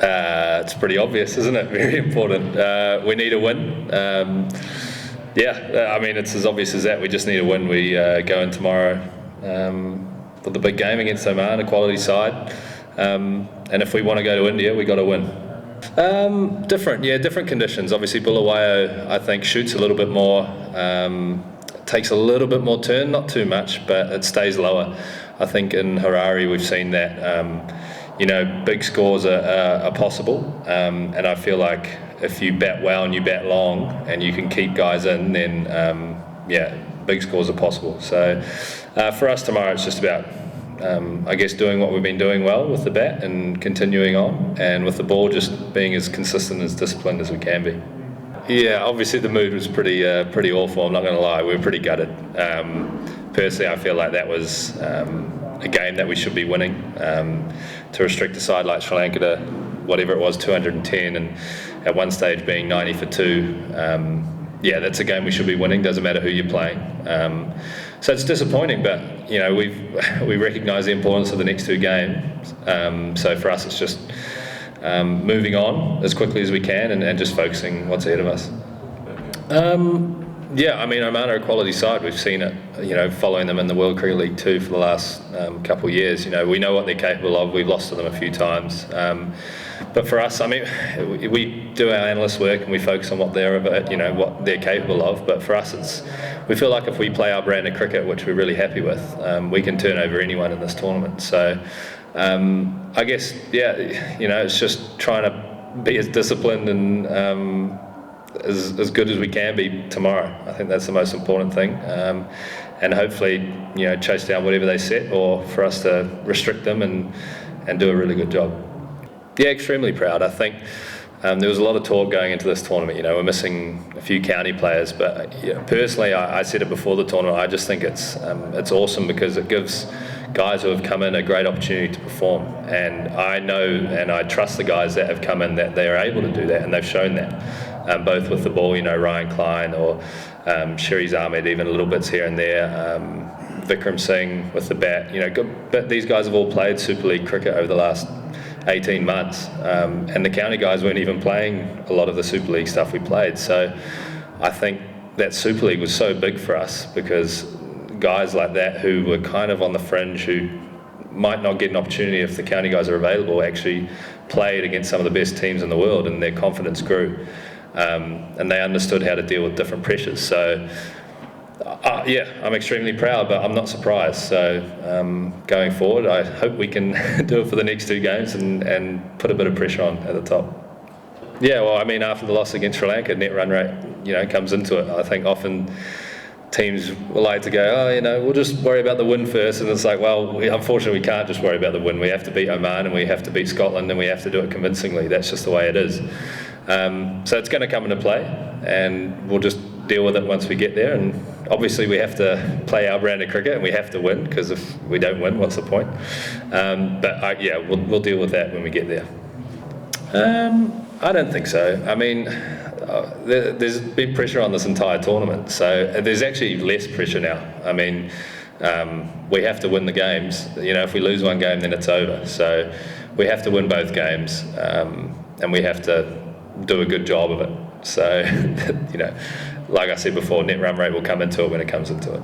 It's pretty obvious, isn't it? Very important. We need a win. I mean, it's as obvious as that. We just need a win. We go in tomorrow for the big game against Oman, a quality side. And if we want to go to India, we got to win. Different conditions. Obviously, Bulawayo, I think, shoots a little bit more, takes a little bit more turn, not too much, but it stays lower. I think in Harare we've seen that, big scores are possible, and I feel like if you bat well and you bat long and you can keep guys in, then, big scores are possible. So for us tomorrow, it's just about doing what we've been doing well with the bat and continuing on, and with the ball just being as consistent, as disciplined as we can be. Yeah, obviously the mood was pretty awful, I'm not going to lie. We were pretty gutted. Personally, I feel like that was a game that we should be winning. To restrict a side like Sri Lanka to whatever it was, 210, and at one stage being 90 for 2, that's a game we should be winning, doesn't matter who you're playing. So it's disappointing, but we recognise the importance of the next 2 games. So for us, it's just moving on as quickly as we can and just focusing what's ahead of us. Oman are a quality side. We've seen it, following them in the World Cricket League too for the last couple of years. We know what they're capable of. We've lost to them a few times. But for us, we do our analyst work and we focus on what they're about, what they're capable of. But for us, we feel like if we play our brand of cricket, which we're really happy with, we can turn over anyone in this tournament. So it's just trying to be as disciplined and as good as we can be tomorrow. I think that's the most important thing, and hopefully chase down whatever they set, or for us to restrict them and do a really good job. Yeah, extremely proud. I think there was a lot of talk going into this tournament. We're missing a few county players, but personally, I said it before the tournament, I just think it's awesome because it gives guys who have come in a great opportunity to perform, and I know and I trust the guys that have come in that they are able to do that, and they've shown that, both with the ball, Ryan Klein or Shiriz Ahmed, even little bits here and there, Vikram Singh with the bat, but these guys have all played Super League cricket over the last 18 months, and the county guys weren't even playing a lot of the Super League stuff we played. So I think that Super League was so big for us because guys like that who were kind of on the fringe, who might not get an opportunity if the county guys are available, actually played against some of the best teams in the world, and their confidence grew, and they understood how to deal with different pressures. So I'm extremely proud, but I'm not surprised. So going forward, I hope we can do it for the next 2 games and put a bit of pressure on at the top. Yeah, well, after the loss against Sri Lanka, net run rate, comes into it. I think often teams like to go, we'll just worry about the win first, and it's like, well, unfortunately we can't just worry about the win. We have to beat Oman, and we have to beat Scotland, and we have to do it convincingly. That's just the way it is. So it's going to come into play, and we'll just deal with it once we get there. And obviously we have to play our brand of cricket, and we have to win, because if we don't win, what's the point? We'll deal with that when we get there. I don't think so. There's been pressure on this entire tournament, so there's actually less pressure now. We have to win the games. If we lose one game, then it's over. So we have to win both games, and we have to do a good job of it. So, like I said before, net run rate will come into it when it comes into it.